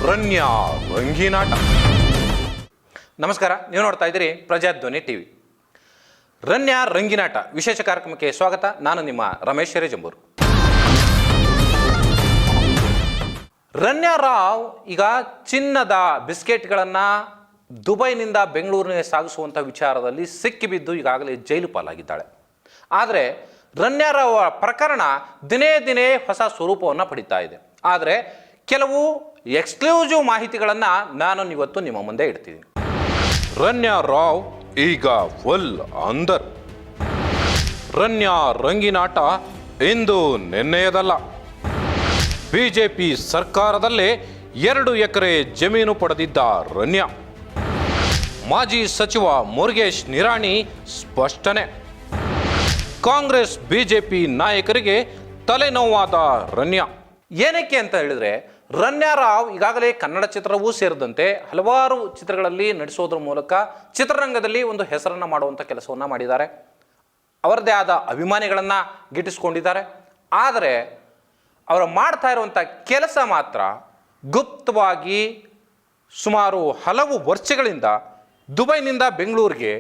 ರನ್ಯಾ ರಂಗಿನಾಟ. ನಮಸ್ಕಾರ, ನೀವು ನೋಡ್ತಾ ಇದ್ದೀರಿ ಪ್ರಜಾಧ್ವನಿ ಟಿವಿ. ರನ್ಯಾ ರಂಗಿನಾಟ ವಿಶೇಷ ಕಾರ್ಯಕ್ರಮಕ್ಕೆ ಸ್ವಾಗತ. ನಾನು ನಿಮ್ಮ ರಮೇಶ್ ಜಂಬೂರು. ರನ್ಯಾ ರಾವ್ ಈಗ ಚಿನ್ನದ ಬಿಸ್ಕೆಟ್ಗಳನ್ನು ದುಬೈನಿಂದ ಬೆಂಗಳೂರಿನ ಸಾಗಿಸುವಂಥ ವಿಚಾರದಲ್ಲಿ ಸಿಕ್ಕಿಬಿದ್ದು ಈಗಾಗಲೇ ಜೈಲು ಪಾಲಾಗಿದ್ದಾಳೆ. ಆದರೆ ರನ್ಯಾ ರಾವ್ ಪ್ರಕರಣ ದಿನೇ ದಿನೇ ಹೊಸ ಸ್ವರೂಪವನ್ನು ಪಡಿತಾ ಇದೆ. ಆದರೆ ಕೆಲವು ಎಕ್ಸ್ಕ್ಲೂಸಿವ್ ಮಾಹಿತಿಗಳನ್ನು ನಾನು ಇವತ್ತು ನಿಮ್ಮ ಮುಂದೆ ಇಡ್ತೀನಿ. ರನ್ಯಾ ರಾವ್ ಈಗ ಫುಲ್ ಅಂದರ್. ರನ್ಯಾ ರಂಗಿನಾಟ ಇಂದು ನಿನ್ನೆಯದಲ್ಲ. ಬಿಜೆಪಿ ಸರ್ಕಾರದಲ್ಲೇ 2 ಎಕರೆ ಜಮೀನು ಪಡೆದಿದ್ದ ರನ್ಯಾ. ಮಾಜಿ ಸಚಿವ ಮುರುಗೇಶ್ ನಿರಾಣಿ ಸ್ಪಷ್ಟನೆ. ಕಾಂಗ್ರೆಸ್ ಬಿಜೆಪಿ ನಾಯಕರಿಗೆ ತಲೆನೋವಾದ ರನ್ಯಾ. ಏನಕ್ಕೆ ಅಂತ ಹೇಳಿದ್ರೆ, ರನ್ಯಾ ರಾವ್ ಈಗಾಗಲೇ ಕನ್ನಡ ಚಿತ್ರವೂ ಸೇರಿದಂತೆ ಹಲವಾರು ಚಿತ್ರಗಳಲ್ಲಿ ನಟಿಸೋದ್ರ ಮೂಲಕ ಚಿತ್ರರಂಗದಲ್ಲಿ ಒಂದು ಹೆಸರನ್ನು ಮಾಡುವಂಥ ಕೆಲಸವನ್ನು ಮಾಡಿದ್ದಾರೆ. ಅವರದೇ ಆದ ಅಭಿಮಾನಿಗಳನ್ನು ಗಿಟ್ಟಿಸ್ಕೊಂಡಿದ್ದಾರೆ. ಆದರೆ ಅವರು ಮಾಡ್ತಾ ಇರುವಂಥ ಕೆಲಸ ಮಾತ್ರ ಗುಪ್ತವಾಗಿ ಸುಮಾರು ಹಲವು ವರ್ಷಗಳಿಂದ ದುಬೈನಿಂದ ಬೆಂಗಳೂರಿಗೆ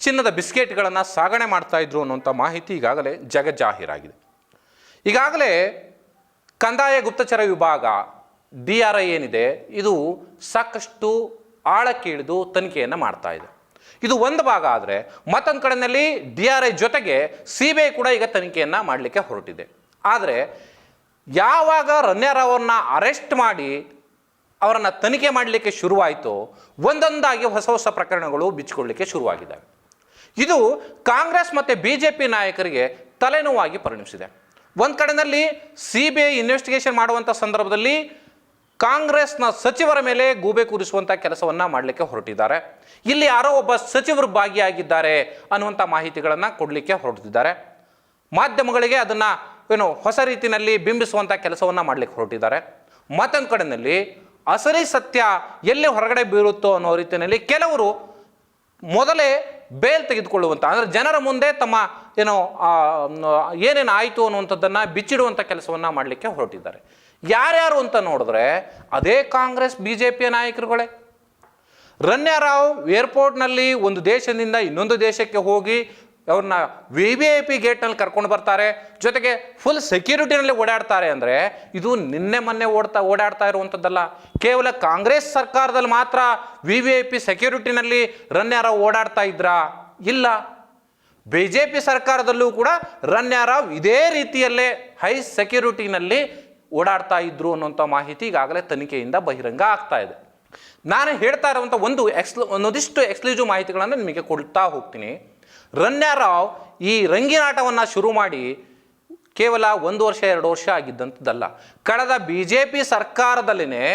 ಚಿನ್ನದ ಬಿಸ್ಕೆಟ್ಗಳನ್ನು ಸಾಗಣೆ ಮಾಡ್ತಾಯಿದ್ರು ಅನ್ನುವಂಥ ಮಾಹಿತಿ ಈಗಾಗಲೇ ಜಗಜ್ಜಾಹೀರಾಗಿದೆ. ಈಗಾಗಲೇ ಕಂದಾಯ ಗುಪ್ತಚರ ವಿಭಾಗ DRI ಏನಿದೆ, ಇದು ಸಾಕಷ್ಟು ಆಳಕ್ಕೆ ಇಳಿದು ತನಿಖೆಯನ್ನು ಮಾಡ್ತಾ ಇದೆ. ಇದು ಒಂದು ಭಾಗ. ಆದರೆ ಮತ್ತೊಂದು ಕಡೆಯಲ್ಲಿ DRI ಜೊತೆಗೆ CBI ಕೂಡ ಈಗ ತನಿಖೆಯನ್ನು ಮಾಡಲಿಕ್ಕೆ ಹೊರಟಿದೆ. ಆದರೆ ಯಾವಾಗ ರನ್ಯಾ ರಾವ್ ಅವ್ರನ್ನ ಅರೆಸ್ಟ್ ಮಾಡಿ ಅವರನ್ನು ತನಿಖೆ ಮಾಡಲಿಕ್ಕೆ ಶುರುವಾಯಿತು, ಒಂದೊಂದಾಗಿ ಹೊಸ ಹೊಸ ಪ್ರಕರಣಗಳು ಬಿಚ್ಚಿಕೊಳ್ಳಲಿಕ್ಕೆ ಶುರುವಾಗಿದ್ದಾವೆ. ಇದು ಕಾಂಗ್ರೆಸ್ ಮತ್ತು BJP ನಾಯಕರಿಗೆ ತಲೆನೋವಾಗಿ ಪರಿಣಮಿಸಿದೆ. ಒಂದು ಕಡೆಯಲ್ಲಿ CBI ಇನ್ವೆಸ್ಟಿಗೇಷನ್ ಮಾಡುವಂಥ ಸಂದರ್ಭದಲ್ಲಿ ಕಾಂಗ್ರೆಸ್ನ ಸಚಿವರ ಮೇಲೆ ಗೂಬೆ ಕೂರಿಸುವಂಥ ಕೆಲಸವನ್ನು ಮಾಡಲಿಕ್ಕೆ ಹೊರಟಿದ್ದಾರೆ. ಇಲ್ಲಿ ಯಾರೋ ಒಬ್ಬ ಸಚಿವರು ಭಾಗಿಯಾಗಿದ್ದಾರೆ ಅನ್ನುವಂಥ ಮಾಹಿತಿಗಳನ್ನು ಕೊಡಲಿಕ್ಕೆ ಹೊರಟಿದ್ದಾರೆ. ಮಾಧ್ಯಮಗಳಿಗೆ ಅದನ್ನು ಹೊಸ ರೀತಿಯಲ್ಲಿ ಬಿಂಬಿಸುವಂಥ ಕೆಲಸವನ್ನು ಮಾಡಲಿಕ್ಕೆ ಹೊರಟಿದ್ದಾರೆ. ಮತ್ತೊಂದು ಕಡೆಯಲ್ಲಿ ಅಸಲಿ ಸತ್ಯ ಎಲ್ಲಿ ಹೊರಗಡೆ ಬೀರುತ್ತೋ ಅನ್ನೋ ರೀತಿಯಲ್ಲಿ ಕೆಲವರು ಮೊದಲೇ ಬೇಲ್ ತೆಗೆದುಕೊಳ್ಳುವಂಥ, ಅಂದರೆ ಜನರ ಮುಂದೆ ತಮ್ಮ ಏನೇನು ಆಯಿತು ಅನ್ನುವಂಥದ್ದನ್ನು ಬಿಚ್ಚಿಡುವಂಥ ಕೆಲಸವನ್ನು ಮಾಡಲಿಕ್ಕೆ ಹೊರಟಿದ್ದಾರೆ. ಯಾರ್ಯಾರು ಅಂತ ನೋಡಿದ್ರೆ ಅದೇ ಕಾಂಗ್ರೆಸ್ BJP ನಾಯಕರುಗಳೇ. ರನ್ಯಾ ರಾವ್ ಏರ್ಪೋರ್ಟ್ನಲ್ಲಿ ಒಂದು ದೇಶದಿಂದ ಇನ್ನೊಂದು ದೇಶಕ್ಕೆ ಹೋಗಿ ಅವ್ರನ್ನ VIP ಗೇಟ್ನಲ್ಲಿ ಕರ್ಕೊಂಡು ಬರ್ತಾರೆ, ಜೊತೆಗೆ ಫುಲ್ ಸೆಕ್ಯೂರಿಟಿನಲ್ಲಿ ಓಡಾಡ್ತಾರೆ. ಅಂದರೆ ಇದು ನಿನ್ನೆ ಮೊನ್ನೆ ಓಡಾಡ್ತಾ ಇರುವಂಥದ್ದಲ್ಲ. ಕೇವಲ ಕಾಂಗ್ರೆಸ್ ಸರ್ಕಾರದಲ್ಲಿ ಮಾತ್ರ VIP ಸೆಕ್ಯೂರಿಟಿನಲ್ಲಿ ರನ್ಯಾ ರಾವ್ ಓಡಾಡ್ತಾ ಇದ್ರಾ? ಇಲ್ಲ. BJP ಸರ್ಕಾರದಲ್ಲೂ ಕೂಡ ರನ್ಯಾ ರಾವ್ ಇದೇ ರೀತಿಯಲ್ಲೇ ಹೈ ಸೆಕ್ಯೂರಿಟಿನಲ್ಲಿ ಓಡಾಡ್ತಾ ಇದ್ರು ಅನ್ನುವಂಥ ಮಾಹಿತಿ ಈಗಾಗಲೇ ತನಿಖೆಯಿಂದ ಬಹಿರಂಗ ಆಗ್ತಾ ಇದೆ. ನಾನು ಹೇಳ್ತಾ ಇರುವಂಥ ಒಂದಿಷ್ಟು ಎಕ್ಸ್ಕ್ಲೂಸಿವ್ ಮಾಹಿತಿಗಳನ್ನು ನಿಮಗೆ ಕೊಡ್ತಾ ಹೋಗ್ತೀನಿ. ರನ್ಯಾ ರಾವ್ ಈ ರಂಗಿನಾಟವನ್ನು ಶುರು ಮಾಡಿ ಕೇವಲ 1 ವರ್ಷ 2 ವರ್ಷ ಆಗಿದ್ದಂಥದ್ದಲ್ಲ. ಕಳೆದ BJP ಸರ್ಕಾರದಲ್ಲಿನೇ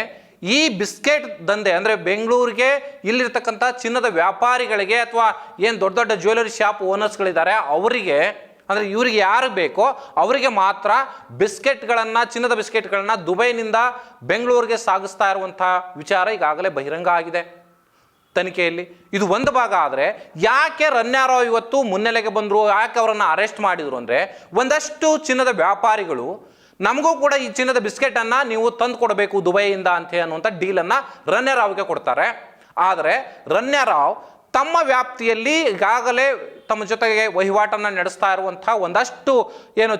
ಈ ಬಿಸ್ಕೆಟ್ ದಂಧೆ, ಅಂದರೆ ಬೆಂಗಳೂರಿಗೆ ಇಲ್ಲಿರ್ತಕ್ಕಂಥ ಚಿನ್ನದ ವ್ಯಾಪಾರಿಗಳಿಗೆ ಅಥವಾ ಏನು ದೊಡ್ಡ ದೊಡ್ಡ ಜ್ಯುವೆಲರಿ ಶಾಪ್ ಓನರ್ಸ್ಗಳಿದ್ದಾರೆ ಅವರಿಗೆ, ಅಂದರೆ ಇವರಿಗೆ ಯಾರು ಬೇಕೋ ಅವರಿಗೆ ಮಾತ್ರ ಬಿಸ್ಕೆಟ್ಗಳನ್ನು, ಚಿನ್ನದ ಬಿಸ್ಕೆಟ್ಗಳನ್ನು ದುಬೈನಿಂದ ಬೆಂಗಳೂರಿಗೆ ಸಾಗಿಸ್ತಾ ಇರುವಂಥ ವಿಚಾರ ಈಗಾಗಲೇ ಬಹಿರಂಗ ಆಗಿದೆ ತನಿಖೆಯಲ್ಲಿ. ಇದು ಒಂದು ಭಾಗ. ಆದರೆ ಯಾಕೆ ರನ್ಯಾ ರಾವ್ ಇವತ್ತು ಮುನ್ನೆಲೆಗೆ ಬಂದರು, ಯಾಕೆ ಅವರನ್ನು ಅರೆಸ್ಟ್ ಮಾಡಿದರು ಅಂದರೆ, ಒಂದಷ್ಟು ಚಿನ್ನದ ವ್ಯಾಪಾರಿಗಳು ನಮಗೂ ಕೂಡ ಈ ಚಿನ್ನದ ಬಿಸ್ಕೆಟನ್ನು ನೀವು ತಂದು ಕೊಡಬೇಕು ದುಬೈಯಿಂದ ಅಂತ ಅನ್ನುವಂಥ ಡೀಲನ್ನು ರನ್ಯಾ ರಾವ್ಗೆ ಕೊಡ್ತಾರೆ. ಆದರೆ ರನ್ಯಾ ರಾವ್ ತಮ್ಮ ವ್ಯಾಪ್ತಿಯಲ್ಲಿ ಈಗಾಗಲೇ ತಮ್ಮ ಜೊತೆಗೆ ವಹಿವಾಟನ್ನು ನಡೆಸ್ತಾ ಇರುವಂಥ ಒಂದಷ್ಟು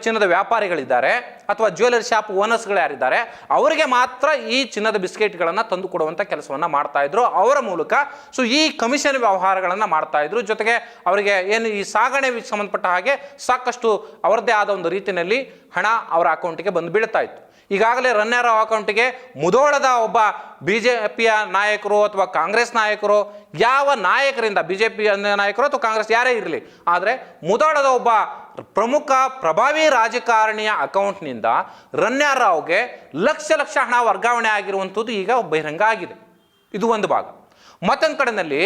ಚಿನ್ನದ ವ್ಯಾಪಾರಿಗಳಿದ್ದಾರೆ ಅಥವಾ ಜ್ಯುವೆಲರಿ ಶಾಪ್ ಓನರ್ಸ್ಗಳು ಯಾರಿದ್ದಾರೆ ಅವರಿಗೆ ಮಾತ್ರ ಈ ಚಿನ್ನದ ಬಿಸ್ಕೆಟ್ಗಳನ್ನು ತಂದು ಕೊಡುವಂಥ ಕೆಲಸವನ್ನು ಮಾಡ್ತಾ ಇದ್ರು ಅವರ ಮೂಲಕ. ಸೊ ಈ ಕಮಿಷನ್ ವ್ಯವಹಾರಗಳನ್ನು ಮಾಡ್ತಾ ಇದ್ರು. ಜೊತೆಗೆ ಅವರಿಗೆ ಈ ಸಾಗಣೆಗೆ ಸಂಬಂಧಪಟ್ಟ ಹಾಗೆ ಸಾಕಷ್ಟು ಅವರದ್ದೇ ಆದ ಒಂದು ರೀತಿಯಲ್ಲಿ ಹಣ ಅವರ ಅಕೌಂಟಿಗೆ ಬಂದು ಬೀಳ್ತಾ ಇತ್ತು. ಈಗಾಗಲೇ ರನ್ಯಾ ರಾವ್ ಅಕೌಂಟಿಗೆ ಮುಧೋಳದ ಒಬ್ಬ BJPಯ ನಾಯಕರು ಅಥವಾ ಕಾಂಗ್ರೆಸ್ ನಾಯಕರು, ಯಾವ ನಾಯಕರಿಂದ, BJP ನಾಯಕರು ಅಥವಾ ಕಾಂಗ್ರೆಸ್ ಯಾರೇ ಇರಲಿ, ಆದರೆ ಮುಧೋಳದ ಒಬ್ಬ ಪ್ರಮುಖ ಪ್ರಭಾವಿ ರಾಜಕಾರಣಿಯ ಅಕೌಂಟ್ನಿಂದ ರನ್ಯಾ ರಾವ್ಗೆ ಲಕ್ಷ ಲಕ್ಷ ಹಣ ವರ್ಗಾವಣೆ ಆಗಿರುವಂಥದ್ದು ಈಗ ಬಹಿರಂಗ ಆಗಿದೆ. ಇದು ಒಂದು ಭಾಗ. ಮತ್ತೊಂದು ಕಡೆಯಲ್ಲಿ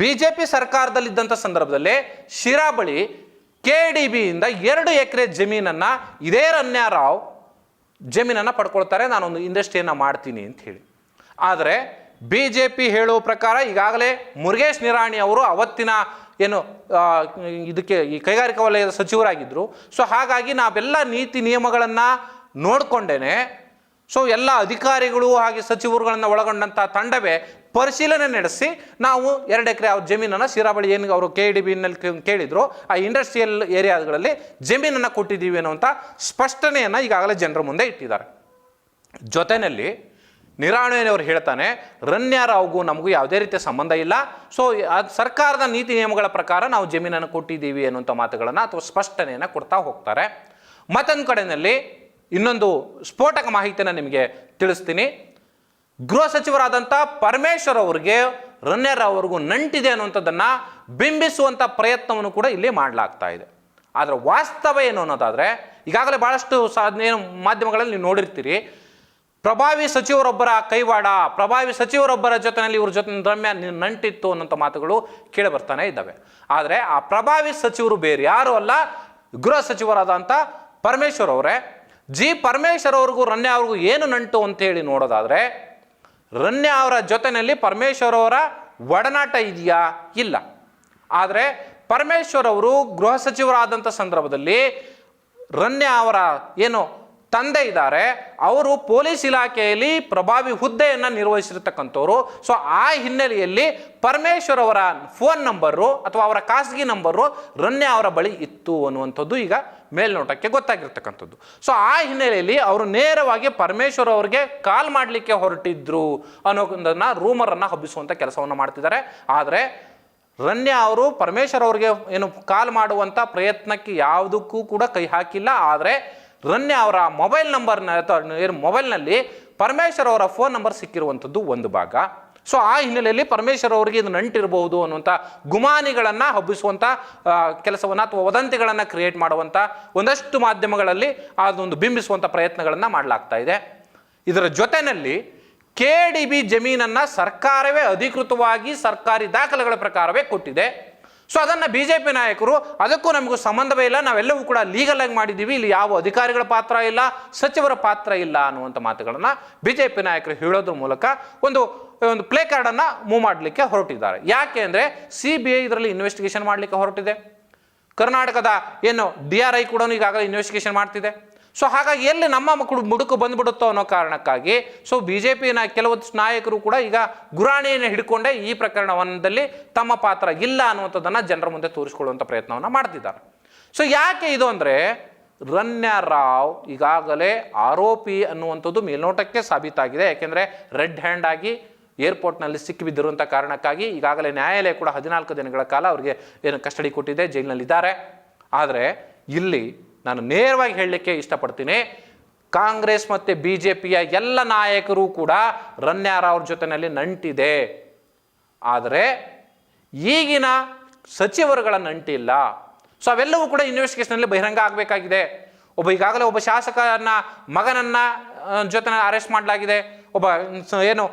BJP ಸರ್ಕಾರದಲ್ಲಿದ್ದಂಥ ಸಂದರ್ಭದಲ್ಲಿ ಶಿರಾ ಬಳಿ KDBಯಿಂದ 2 ಎಕರೆ ಜಮೀನನ್ನು ಇದೇ ರನ್ಯಾ ರಾವ್ ಜಮೀನನ್ನು ಪಡ್ಕೊಳ್ತಾರೆ, ನಾನೊಂದು ಇಂಡಸ್ಟ್ರಿಯನ್ನು ಮಾಡ್ತೀನಿ ಅಂತ ಹೇಳಿ. ಆದರೆ BJP ಹೇಳೋ ಪ್ರಕಾರ ಈಗಾಗಲೇ ಮುರುಗೇಶ್ ನಿರಾಣಿ ಅವರು ಅವತ್ತಿನ ಇದಕ್ಕೆ ಈ ಕೈಗಾರಿಕಾ ವಲಯದ ಸಚಿವರಾಗಿದ್ದರು. ಸೊ ಹಾಗಾಗಿ ನಾವೆಲ್ಲ ನೀತಿ ನಿಯಮಗಳನ್ನು ನೋಡಿಕೊಂಡೇನೆ ಸೊ ಎಲ್ಲ ಅಧಿಕಾರಿಗಳು ಹಾಗೆ ಸಚಿವರುಗಳನ್ನು ಒಳಗೊಂಡಂಥ ತಂಡವೇ ಪರಿಶೀಲನೆ ನಡೆಸಿ ನಾವು 2 ಎಕರೆ ಅವ್ರ ಜಮೀನನ್ನು ಶಿರಾಬಳಿ ಏನು ಅವರು KDBನಲ್ಲಿ ಕೇಳಿದ್ರು ಆ ಇಂಡಸ್ಟ್ರಿಯಲ್ ಏರಿಯಾಗಳಲ್ಲಿ ಜಮೀನನ್ನು ಕೊಟ್ಟಿದ್ದೀವಿ ಅನ್ನುವಂಥ ಸ್ಪಷ್ಟನೆಯನ್ನು ಈಗಾಗಲೇ ಜನರ ಮುಂದೆ ಇಟ್ಟಿದ್ದಾರೆ. ಜೊತೆಯಲ್ಲಿ ನಿರಾಣೆಯವರು ಹೇಳ್ತಾನೆ ರನ್ಯಾರಾವ್ಗೂ ನಮಗೂ ಯಾವುದೇ ರೀತಿಯ ಸಂಬಂಧ ಇಲ್ಲ, ಸೊ ಸರ್ಕಾರದ ನೀತಿ ನಿಯಮಗಳ ಪ್ರಕಾರ ನಾವು ಜಮೀನನ್ನು ಕೊಟ್ಟಿದ್ದೀವಿ ಅನ್ನುವಂಥ ಮಾತುಗಳನ್ನು ಅಥವಾ ಸ್ಪಷ್ಟನೆಯನ್ನು ಕೊಡ್ತಾ ಹೋಗ್ತಾರೆ. ಮತ್ತೊಂದು ಕಡೆಯಲ್ಲಿ ಇನ್ನೊಂದು ಸ್ಫೋಟಕ ಮಾಹಿತಿಯನ್ನು ನಿಮಗೆ ತಿಳಿಸ್ತೀನಿ. ಗೃಹ ಸಚಿವರಾದಂಥ ಪರಮೇಶ್ವರ್ ಅವರಿಗೆ ರನ್ಯಾರಾವ್ ಅವ್ರಿಗೂ ನಂಟಿದೆ ಅನ್ನುವಂಥದ್ದನ್ನು ಬಿಂಬಿಸುವಂಥ ಪ್ರಯತ್ನವನ್ನು ಕೂಡ ಇಲ್ಲಿ ಮಾಡಲಾಗ್ತಾ ಇದೆ. ಆದರೆ ವಾಸ್ತವ ಏನು ಅನ್ನೋದಾದರೆ ಈಗಾಗಲೇ ಭಾಳಷ್ಟು ಏನು ಮಾಧ್ಯಮಗಳಲ್ಲಿ ನೀವು ನೋಡಿರ್ತೀರಿ, ಪ್ರಭಾವಿ ಸಚಿವರೊಬ್ಬರ ಕೈವಾಡ, ಪ್ರಭಾವಿ ಸಚಿವರೊಬ್ಬರ ಜೊತೆಯಲ್ಲಿ ಇವ್ರ ಜೊತೆ ರಮ್ಯಾ ನಂಟಿತ್ತು ಅನ್ನೋಂಥ ಮಾತುಗಳು ಕೇಳಿ ಬರ್ತಾನೆ ಇದ್ದಾವೆ. ಆದರೆ ಆ ಪ್ರಭಾವಿ ಸಚಿವರು ಬೇರೆ ಯಾರು ಅಲ್ಲ, ಗೃಹ ಸಚಿವರಾದಂಥ ಪರಮೇಶ್ವರ್ ಅವರೇ. ಪರಮೇಶ್ವರ್ ಅವ್ರಿಗೂ ರನ್ಯಾ ಅವ್ರಿಗೂ ಏನು ನಂಟು ಅಂತೇಳಿ ನೋಡೋದಾದರೆ ರನ್ಯಾ ಅವರ ಜೊತೆಯಲ್ಲಿ ಪರಮೇಶ್ವರ್ ಅವರ ಒಡನಾಟ ಇದೆಯಾ? ಇಲ್ಲ. ಆದರೆ ಪರಮೇಶ್ವರ್ ಅವರು ಗೃಹ ಸಚಿವರಾದಂಥ ಸಂದರ್ಭದಲ್ಲಿ ರನ್ಯಾ ಅವರ ಏನು ತಂದೆ ಇದ್ದಾರೆ, ಅವರು ಪೊಲೀಸ್ ಇಲಾಖೆಯಲ್ಲಿ ಪ್ರಭಾವಿ ಹುದ್ದೆಯನ್ನು ನಿರ್ವಹಿಸಿರ್ತಕ್ಕಂಥವ್ರು. ಸೊ ಆ ಹಿನ್ನೆಲೆಯಲ್ಲಿ ಪರಮೇಶ್ವರ್ ಅವರ ಫೋನ್ ನಂಬರು ಅಥವಾ ಅವರ ಖಾಸಗಿ ನಂಬರು ರನ್ಯಾ ಅವರ ಬಳಿ ಇತ್ತು ಅನ್ನುವಂಥದ್ದು ಈಗ ಮೇಲ್ನೋಟಕ್ಕೆ ಗೊತ್ತಾಗಿರ್ತಕ್ಕಂಥದ್ದು. ಸೊ ಆ ಹಿನ್ನೆಲೆಯಲ್ಲಿ ಅವರು ನೇರವಾಗಿ ಪರಮೇಶ್ವರ್ ಅವರಿಗೆ ಕಾಲ್ ಮಾಡಲಿಕ್ಕೆ ಹೊರಟಿದ್ರು ಅನ್ನೋದನ್ನು ರೂಮರನ್ನು ಹಬ್ಬಿಸುವಂಥ ಕೆಲಸವನ್ನು ಮಾಡ್ತಿದ್ದಾರೆ. ಆದರೆ ರನ್ಯಾ ಅವರು ಪರಮೇಶ್ವರ್ ಅವರಿಗೆ ಏನು ಕಾಲ್ ಮಾಡುವಂಥ ಪ್ರಯತ್ನಕ್ಕೆ ಯಾವುದಕ್ಕೂ ಕೂಡ ಕೈ ಹಾಕಿಲ್ಲ. ಆದರೆ ರನ್ಯಾ ಅವರ ಮೊಬೈಲ್ ನಂಬರ್ನ ಅಥವಾ ಮೊಬೈಲ್ನಲ್ಲಿ ಪರಮೇಶ್ವರ್ ಅವರ ಫೋನ್ ನಂಬರ್ ಸಿಕ್ಕಿರುವಂಥದ್ದು ಒಂದು ಭಾಗ. ಸೊ ಆ ಹಿನ್ನೆಲೆಯಲ್ಲಿ ಪರಮೇಶ್ವರ್ ಅವರಿಗೆ ಇದು ನಂಟಿರಬಹುದು ಅನ್ನುವಂಥ ಗುಮಾನಿಗಳನ್ನು ಹಬ್ಬಿಸುವಂಥ ಕೆಲಸವನ್ನು ಅಥವಾ ವದಂತಿಗಳನ್ನು ಕ್ರಿಯೇಟ್ ಮಾಡುವಂಥ ಒಂದಷ್ಟು ಮಾಧ್ಯಮಗಳಲ್ಲಿ ಅದೊಂದು ಬಿಂಬಿಸುವಂಥ ಪ್ರಯತ್ನಗಳನ್ನು ಮಾಡಲಾಗ್ತಾ ಇದೆ. ಇದರ ಜೊತೆಯಲ್ಲಿ KDB ಜಮೀನನ್ನು ಸರ್ಕಾರವೇ ಅಧಿಕೃತವಾಗಿ ಸರ್ಕಾರಿ ದಾಖಲೆಗಳ ಪ್ರಕಾರವೇ ಕೊಟ್ಟಿದೆ. ಸೊ ಅದನ್ನು BJP ನಾಯಕರು ಅದಕ್ಕೂ ನಮಗೂ ಸಂಬಂಧವೇ ಇಲ್ಲ, ನಾವೆಲ್ಲವೂ ಕೂಡ ಲೀಗಲ್ ಆಗಿ ಮಾಡಿದ್ದೀವಿ, ಇಲ್ಲಿ ಯಾವ ಅಧಿಕಾರಿಗಳ ಪಾತ್ರ ಇಲ್ಲ, ಸಚಿವರ ಪಾತ್ರ ಇಲ್ಲ ಅನ್ನುವಂಥ ಮಾತುಗಳನ್ನು BJP ನಾಯಕರು ಹೇಳೋದ್ರ ಮೂಲಕ ಒಂದು ಪ್ಲೇ ಕಾರ್ಡನ್ನು ಮೂವ್ ಮಾಡಲಿಕ್ಕೆ ಹೊರಟಿದ್ದಾರೆ. ಯಾಕೆ ಅಂದರೆ CBI ಇದರಲ್ಲಿ ಇನ್ವೆಸ್ಟಿಗೇಷನ್ ಮಾಡಲಿಕ್ಕೆ ಹೊರಟಿದೆ. ಕರ್ನಾಟಕದ ಏನು DRI ಕೂಡ ಈಗಾಗಲೇ ಇನ್ವೆಸ್ಟಿಗೇಷನ್ ಮಾಡ್ತಿದೆ. ಸೊ ಹಾಗಾಗಿ ಎಲ್ಲಿ ನಮ್ಮ ಮಕ್ಕಳು ಮುಡುಕು ಬಂದ್ಬಿಡುತ್ತೋ ಅನ್ನೋ ಕಾರಣಕ್ಕಾಗಿ ಸೊ BJP ಕೆಲವು ನಾಯಕರು ಕೂಡ ಈಗ ಗುರಾಣಿಯನ್ನು ಹಿಡ್ಕೊಂಡೇ ಈ ಪ್ರಕರಣದಲ್ಲಿ ತಮ್ಮ ಪಾತ್ರ ಇಲ್ಲ ಅನ್ನುವಂಥದ್ದನ್ನು ಜನರ ಮುಂದೆ ತೋರಿಸ್ಕೊಳ್ಳುವಂಥ ಪ್ರಯತ್ನವನ್ನು ಮಾಡ್ತಿದ್ದಾರೆ. ಸೊ ಯಾಕೆ ಇದು ಅಂದರೆ ರನ್ಯಾರಾವ್ ಈಗಾಗಲೇ ಆರೋಪಿ ಅನ್ನುವಂಥದ್ದು ಮೇಲ್ನೋಟಕ್ಕೆ ಸಾಬೀತಾಗಿದೆ. ಯಾಕೆಂದರೆ ರೆಡ್ ಹ್ಯಾಂಡ್ ಆಗಿ ಏರ್ಪೋರ್ಟ್ನಲ್ಲಿ ಸಿಕ್ಕಿಬಿದ್ದಿರುವಂಥ ಕಾರಣಕ್ಕಾಗಿ ಈಗಾಗಲೇ ನ್ಯಾಯಾಲಯ ಕೂಡ 14 ದಿನಗಳ ಕಾಲ ಅವರಿಗೆ ಏನು ಕಸ್ಟಡಿ ಕೊಟ್ಟಿದೆ, ಜೈಲಿನಲ್ಲಿದ್ದಾರೆ. ಆದರೆ ಇಲ್ಲಿ ನಾನು ನೇರವಾಗಿ ಹೇಳಲಿಕ್ಕೆ ಇಷ್ಟಪಡ್ತೀನಿ, ಕಾಂಗ್ರೆಸ್ ಮತ್ತು BJPಯ ಎಲ್ಲ ನಾಯಕರು ಕೂಡ ರನ್ಯಾರಾವ್ ಜೊತೆಯಲ್ಲಿ ನಂಟಿದೆ. ಆದರೆ ಈಗಿನ ಸಚಿವರುಗಳ ನಂಟಿಲ್ಲ. ಸೊ ಅವೆಲ್ಲವೂ ಕೂಡ ಇನ್ವೆಸ್ಟಿಗೇಷನಲ್ಲಿ ಬಹಿರಂಗ ಆಗಬೇಕಾಗಿದೆ. ಈಗಾಗಲೇ ಒಬ್ಬ ಶಾಸಕನ ಮಗನನ್ನು ಜೊತೆ ಅರೆಸ್ಟ್ ಮಾಡಲಾಗಿದೆ. ಒಬ್ಬ ಏನು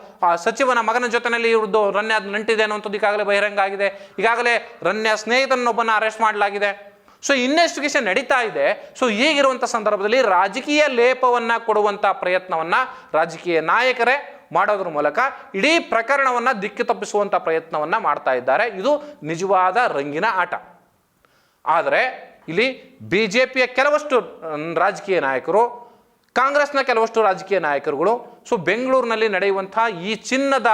ಸಚಿವನ ಮಗನ ಜೊತೆಯಲ್ಲಿ ಇವ್ರದ್ದು ರನ್ಯಾ ನಂಟಿದೆ ಅನ್ನುವಂಥದ್ದು ಈಗಾಗಲೇ ಬಹಿರಂಗ ಆಗಿದೆ. ಈಗಾಗಲೇ ರನ್ಯಾ ಸ್ನೇಹಿತನೊಬ್ಬನ ಅರೆಸ್ಟ್ ಮಾಡಲಾಗಿದೆ. ಸೊ ಇನ್ವೆಸ್ಟಿಗೇಷನ್ ನಡೀತಾ ಇದೆ. ಸೊ ಈಗಿರುವಂಥ ಸಂದರ್ಭದಲ್ಲಿ ರಾಜಕೀಯ ಲೇಪವನ್ನು ಕೊಡುವಂಥ ಪ್ರಯತ್ನವನ್ನು ರಾಜಕೀಯ ನಾಯಕರೇ ಮಾಡೋದ್ರ ಮೂಲಕ ಇಡೀ ಪ್ರಕರಣವನ್ನು ದಿಕ್ಕು ತಪ್ಪಿಸುವಂಥ ಪ್ರಯತ್ನವನ್ನು ಮಾಡ್ತಾ ಇದ್ದಾರೆ. ಇದು ನಿಜವಾದ ರಂಗಿನ ಆಟ. ಆದರೆ ಇಲ್ಲಿ BJPಯ ಕೆಲವಷ್ಟು ರಾಜಕೀಯ ನಾಯಕರು, ಕಾಂಗ್ರೆಸ್ನ ಕೆಲವಷ್ಟು ರಾಜಕೀಯ ನಾಯಕರುಗಳು ಸೊ ಬೆಂಗಳೂರಿನಲ್ಲಿ ನಡೆಯುವಂಥ ಈ ಚಿನ್ನದ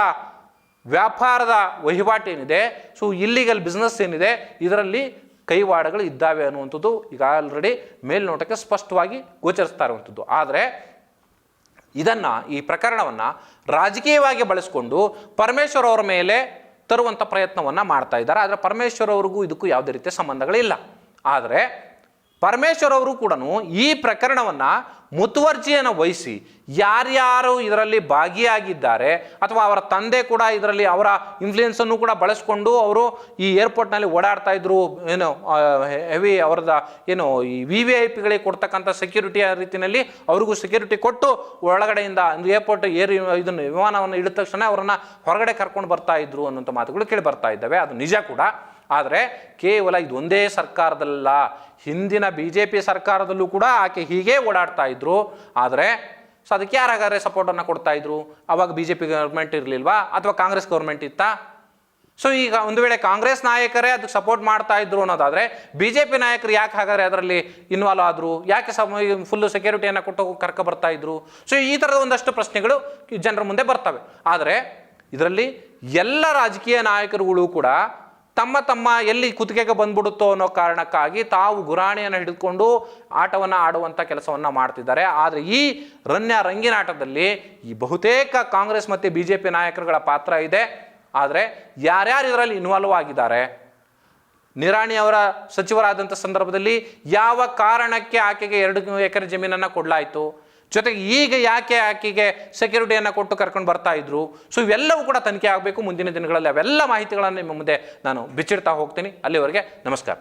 ವ್ಯಾಪಾರದ ವಹಿವಾಟೇನಿದೆ, ಸೊ ಇಲ್ಲಿಗಲ್ ಬಿಸ್ನೆಸ್ ಏನಿದೆ, ಇದರಲ್ಲಿ ಕೈವಾಡಗಳು ಇದ್ದಾವೆ ಅನ್ನುವಂಥದ್ದು ಈಗ ಆಲ್ರೆಡಿ ಮೇಲ್ನೋಟಕ್ಕೆ ಸ್ಪಷ್ಟವಾಗಿ ಗೋಚರಿಸ್ತಾ ಇರುವಂಥದ್ದು. ಆದರೆ ಇದನ್ನು ಈ ಪ್ರಕರಣವನ್ನು ರಾಜಕೀಯವಾಗಿ ಬಳಸಿಕೊಂಡು ಪರಮೇಶ್ವರ್ ಅವರ ಮೇಲೆ ತರುವಂಥ ಪ್ರಯತ್ನವನ್ನು ಮಾಡ್ತಾ ಇದ್ದಾರೆ. ಆದರೆ ಪರಮೇಶ್ವರ್ ಅವ್ರಿಗೂ ಇದಕ್ಕೂ ಯಾವುದೇ ರೀತಿಯ ಸಂಬಂಧಗಳಿಲ್ಲ. ಆದರೆ ಪರಮೇಶ್ವರ್ ಅವರು ಕೂಡ ಈ ಪ್ರಕರಣವನ್ನು ಮುತುವರ್ಜಿಯನ್ನು ವಹಿಸಿ ಯಾರ್ಯಾರು ಇದರಲ್ಲಿ ಭಾಗಿಯಾಗಿದ್ದಾರೆ ಅಥವಾ ಅವರ ತಂದೆ ಕೂಡ ಇದರಲ್ಲಿ ಅವರ ಇನ್ಫ್ಲೂಯೆನ್ಸನ್ನು ಕೂಡ ಬಳಸ್ಕೊಂಡು ಅವರು ಈ ಏರ್ಪೋರ್ಟ್ನಲ್ಲಿ ಓಡಾಡ್ತಾ ಇದ್ರು, ಏನು ಹೆವಿ ಅವರದ ಏನು ಈ VVIPಗಳಿಗೆ ಕೊಡ್ತಕ್ಕಂಥ ಸೆಕ್ಯೂರಿಟಿಯ ರೀತಿಯಲ್ಲಿ ಅವ್ರಿಗೂ ಸೆಕ್ಯೂರಿಟಿ ಕೊಟ್ಟು ಒಳಗಡೆಯಿಂದ ಏರ್ಪೋರ್ಟ್ ಇದನ್ನು ವಿಮಾನವನ್ನು ಇಳಿದ ತಕ್ಷಣ ಅವರನ್ನು ಹೊರಗಡೆ ಕರ್ಕೊಂಡು ಬರ್ತಾ ಇದ್ರು ಅನ್ನೋಂಥ ಮಾತುಗಳು ಕೇಳಿ ಬರ್ತಾ ಇದ್ದಾವೆ. ಅದು ನಿಜ ಕೂಡ. ಆದರೆ ಕೇವಲ ಇದೊಂದೇ ಸರ್ಕಾರದಲ್ಲ, ಹಿಂದಿನ BJP ಸರ್ಕಾರದಲ್ಲೂ ಕೂಡ ಆಕೆ ಹೀಗೆ ಓಡಾಡ್ತಾ ಇದ್ರು. ಆದರೆ ಸೊ ಅದಕ್ಕೆ ಯಾರಾಗಾರೆ ಸಪೋರ್ಟನ್ನು ಕೊಡ್ತಾ ಇದ್ರು? ಅವಾಗ BJP ಗೌರ್ಮೆಂಟ್ ಇರಲಿಲ್ವಾ ಅಥವಾ ಕಾಂಗ್ರೆಸ್ ಗೌರ್ಮೆಂಟ್ ಇತ್ತಾ? ಸೊ ಈಗ ಒಂದು ವೇಳೆ ಕಾಂಗ್ರೆಸ್ ನಾಯಕರೇ ಅದಕ್ಕೆ ಸಪೋರ್ಟ್ ಮಾಡ್ತಾ ಇದ್ರು ಅನ್ನೋದಾದರೆ ಬಿ ಜೆ ಪಿ ನಾಯಕರು ಯಾಕೆ ಹಾಗಾದ್ರೆ ಅದರಲ್ಲಿ ಇನ್ವಾಲ್ವ್ ಆದರು, ಯಾಕೆ ಫುಲ್ಲು ಸೆಕ್ಯೂರಿಟಿಯನ್ನು ಕೊಟ್ಟು ಕರ್ಕೊ ಬರ್ತಾ ಇದ್ರು? ಸೊ ಈ ಥರದ ಒಂದಷ್ಟು ಪ್ರಶ್ನೆಗಳು ಜನರ ಮುಂದೆ ಬರ್ತವೆ. ಆದರೆ ಇದರಲ್ಲಿ ಎಲ್ಲ ರಾಜಕೀಯ ನಾಯಕರುಗಳು ಕೂಡ ತಮ್ಮ ಎಲ್ಲಿ ಕುತ್ತಿಗೆಗೆ ಬಂದ್ಬಿಡುತ್ತೋ ಅನ್ನೋ ಕಾರಣಕ್ಕಾಗಿ ತಾವು ಗುರಾಣಿಯನ್ನು ಹಿಡಿದುಕೊಂಡು ಆಟವನ್ನು ಆಡುವಂಥ ಕೆಲಸವನ್ನು ಮಾಡ್ತಿದ್ದಾರೆ. ಆದರೆ ಈ ರಂಗಿನಾಟದಲ್ಲಿ ಈ ಬಹುತೇಕ ಕಾಂಗ್ರೆಸ್ ಮತ್ತು ಬಿ ಜೆ ಪಿ ನಾಯಕರುಗಳ ಪಾತ್ರ ಇದೆ. ಆದರೆ ಯಾರ್ಯಾರು ಇದರಲ್ಲಿ ಇನ್ವಾಲ್ವ್ ಆಗಿದ್ದಾರೆ, ನಿರಾಣಿ ಅವರ ಸಚಿವರಾದಂಥ ಸಂದರ್ಭದಲ್ಲಿ ಯಾವ ಕಾರಣಕ್ಕೆ ಆಕೆಗೆ 2 ಎಕರೆ ಜಮೀನನ್ನು ಕೊಡಲಾಯಿತು, ಜೊತೆಗೆ ಈಗ ಯಾಕೆ ಆಕೆಗೆ ಸೆಕ್ಯೂರಿಟಿಯನ್ನು ಕೊಟ್ಟು ಕರ್ಕೊಂಡು ಬರ್ತಾ ಇದ್ರು. ಸೊ ಇವೆಲ್ಲವೂ ಕೂಡ ತನಿಖೆ ಆಗಬೇಕು. ಮುಂದಿನ ದಿನಗಳಲ್ಲಿ ಅವೆಲ್ಲ ಮಾಹಿತಿಗಳನ್ನು ನಿಮ್ಮ ಮುಂದೆ ನಾನು ಬಿಚ್ಚಿಡ್ತಾ ಹೋಗ್ತೀನಿ. ಅಲ್ಲಿವರೆಗೆ ನಮಸ್ಕಾರ.